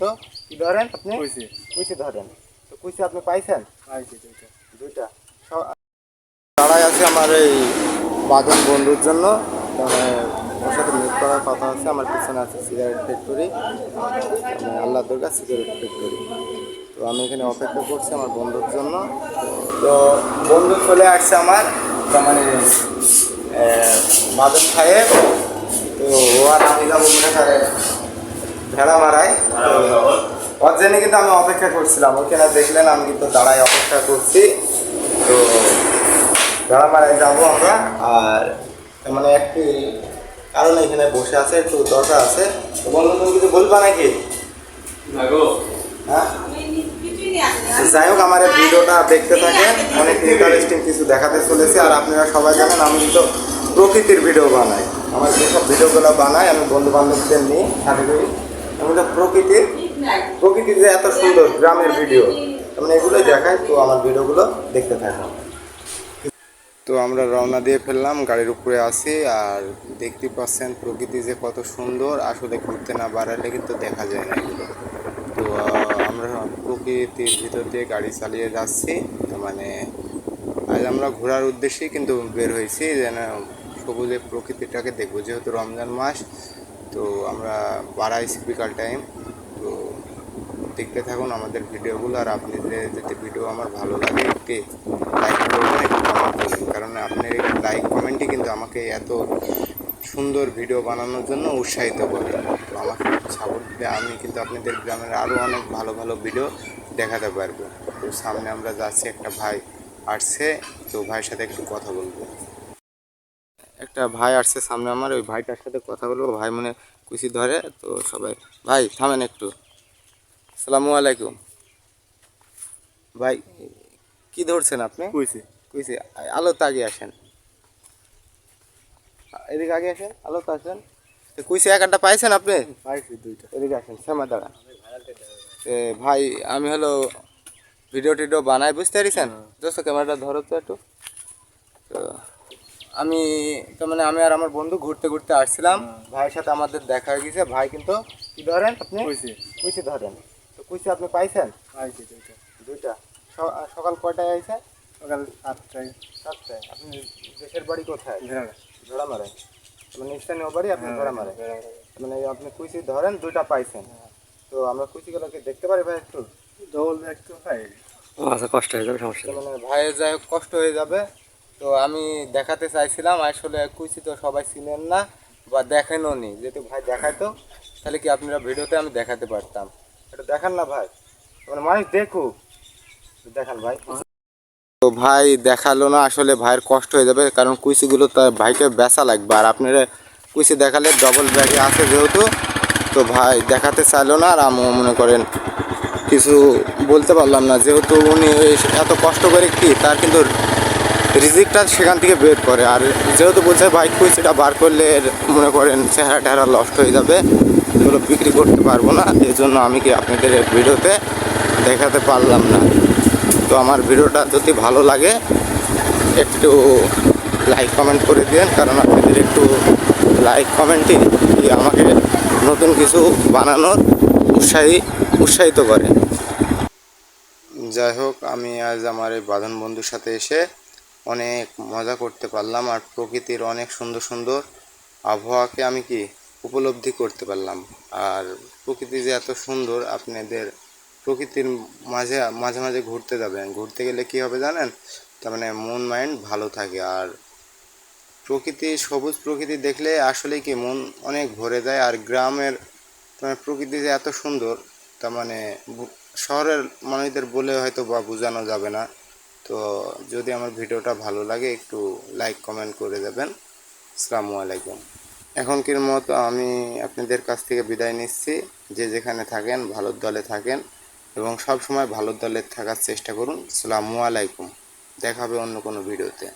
তো কি ধরেন আপনি? কুইসি ধরেন। তো কুইসি আপনি পাইছেন? পাইছি দুইটা। দুইটা। দাঁড়ায় আছে আমার এই বাদন বন্ধুর জন্য, মানে ওর সাথে মিট করার কথা আছে। আমার পিছনে আছে সিগারেট ফ্যাক্টরি, মানে আল্লাহ দুর্গা সিগারেট ফ্যাক্টরি। তো আমি এখানে অপেক্ষা করছি আমার বন্ধুর জন্য। তো বন্ধু চলে আসছে আমার, তার মানে বাদন সাহেব। তো ও আর আমি যাবো মনে করে ভেড়া মারায়। ওর জন্য কিন্তু আমি অপেক্ষা করছিলাম, ওখানে দেখলেন আমি কিন্তু দাঁড়ায় অপেক্ষা করছি। তো ভেড়া মারায় যাবো আমরা। আর মানে একটি কারণ এখানে বসে আছে, একটু দরকার আছে। তো বন্ধু তুমি কিছু বলবা নাকি? হ্যাঁ, যাই হোক আমার এই ভিডিওটা দেখতে থাকেন, অনেক ইন্টারেস্টিং কিছু দেখাতে চলেছে। আর আপনারা সবাই জানেন আমি কিন্তু প্রকৃতির ভিডিও বানাই। আমার যেসব ভিডিওগুলো বানাই আমি বন্ধু বান্ধবদের নিয়ে সাথে করি। আমি তো প্রকৃতির যে এত সুন্দর গ্রামের ভিডিও, মানে এগুলোই দেখাই। তো আমার ভিডিওগুলো দেখতে থাকুন। তো আমরা রওনা দিয়ে ফেললাম, গাড়ির উপরে আছি। আর দেখতে পাচ্ছেন প্রকৃতি যে কত সুন্দর, আসলে ঘুরতে না বাড়ালে কিন্তু দেখা যায় না এগুলো। তো আমরা প্রকৃতির ভিতর দিয়ে গাড়ি চালিয়ে যাচ্ছি। মানে আজ আমরা ঘোরার উদ্দেশ্যেই কিন্তু বের হয়েছি, যেন সবুজে প্রকৃতিটাকে দেখবো, যেহেতু রমজান মাস। তো আমরা বাড়াইছি বিকাল টাইম। তো দেখতে থাকুন আমাদের ভিডিওগুলো। আর আপনি যদি ভিডিও আমার ভালো লাগে একটি লাইক করবেন, একটু কমেন্ট করবেন, কারণ আপনার এই লাইক কমেন্টই কিন্তু আমাকে এত সুন্দর ভিডিও বানানোর জন্য উৎসাহিত করে। তো আমাকে সাপোর্ট দিলে আমি কিন্তু আপনাদের গ্রামের আরও অনেক ভালো ভালো ভিডিও দেখাতে পারবো। তো সামনে আমরা যাচ্ছি, একটা ভাই আসছে, তো ভাইয়ের সাথে একটু কথা বলবো। একটা ভাই আসছে সামনে আমার, ওই ভাইটার সাথে কথা বলবো। ভাই মনে কুচি ধরে। তো সবাই ভাই থামেন একটু। আসসালামু আলাইকুম ভাই, কি ধরছেন আপনি? কুইছি। কুইসি। আলো তো আগে আসেন, এদিকে আগে আসেন, আলো তো আসেন। তো কুইসি এক আধটা পাইছেন আপনি? পাইছি দুইটা। এদিকে আসেন, শ্যামা দাঁড়া। ভাই আমি হলো ভিডিও টিডিও বানাই, বুঝতে পারিছেন? দোস্ত ক্যামেরাটা ধরো তো একটু। তো আমি তো মানে আমি আর আমার বন্ধু ঘুরতে ঘুরতে আসছিলাম, ভাইয়ের সাথে আমাদের দেখা হয়ে গেছে। ভাই কিন্তু কি ধরেন আপনি? কুইছি। কুইসি ধরেন। তো কুইসি আপনি পাইছেন? পাইছি দুইটা। দুইটা। সকাল কয়টায় আইছে? সকাল 8টায়। 7টায়। আপনি দেশের বাড়ি কোথায়? ভেড়া। ধরা মারে, মানে স্থানীয় বাড়ি আপনি ধরা মারে। মানে আপনি কুইসি ধরেন, দুইটা পাইছেন। তো আমরা কুইসিগুলোকে দেখতে পারি ভাই একটু? দৌড় দেখতে পাই। ও আচ্ছা, কষ্ট হয়ে যাবে, সমস্যা নেই। মানে ভাইয়ের যাই হোক কষ্ট হয়ে যাবে। তো আমি দেখাতে চাইছিলাম, আসলে কুইসি তো সবাই চিনেন না বা দেখেনও নি। যেহেতু ভাই দেখাইতো, তাহলে কি আপনারা ভিডিওতে আমি দেখাতে পারতাম। এটা দেখান না ভাই, মানে মানুষ দেখুক, দেখান ভাই। তো ভাই দেখালো না, আসলে ভাইয়ের কষ্ট হয়ে যাবে, কারণ কুইসিগুলো তার ভাইকে বেচা লাগবে। আর আপনারা কুইসি দেখালে ডবল ব্যাগে আছে যেহেতু, তো ভাই দেখাতে চাইলো না। আর আমি মনে করেন কিছু বলতে পারলাম না, যেহেতু উনি এত কষ্ট করে কি তার কিন্তু রিজিকটা সেখান থেকে বের করে। আর যেহেতু বলছে ভাই কুইসিটা বার করলে মনে করেন চেহারা টেহারা নষ্ট হয়ে যাবে, এগুলো বিক্রি করতে পারবো না, এই জন্য আমি কি আপনাদের ভিডিওতে দেখাতে পারলাম না। তো আমার ভিডিওটা যদি ভালো লাগে একটু লাইক কমেন্ট করে দিন, কারণ আপনাদের একটু লাইক কমেন্টই আমাকে নতুন কিছু বানানোর উৎসাহিত করে। যাই হোক আমি আজ আমার এই বাঁধন বন্ধুর সাথে এসে অনেক মজা করতে পারলাম। আর প্রকৃতির অনেক সুন্দর সুন্দর আবহাওয়াকে আমি কি উপলব্ধি করতে পারলাম। আর প্রকৃতি যে এত সুন্দর, আপনাদের প্রকৃতির মাঝে মাঝে মাঝে ঘুরতে যাবেন। ঘুরতে গেলে কি হবে জানেন? তার মানে মন মাইন্ড ভালো থাকে। আর প্রকৃতি, সবুজ প্রকৃতি দেখলে আসলে কি মন অনেক ভরে যায়। আর গ্রামের মানে প্রকৃতি যে এত সুন্দর, তার মানে শহরের মানুষদের বলে হয়তো বা বোঝানো যাবে না। তো যদি আমার ভিডিওটা ভালো লাগে একটু লাইক কমেন্ট করে দেবেন। আসসালামু আলাইকুম। এখনকার মতো আমি আপনাদের কাছ থেকে বিদায় নিচ্ছি। যে যেখানে থাকেন ভালোর দলে থাকেন এবং সব সময় ভালোর দলে থাকার চেষ্টা করুন। আসসালামু আলাইকুম। দেখা হবে অন্য কোনো ভিডিওতে।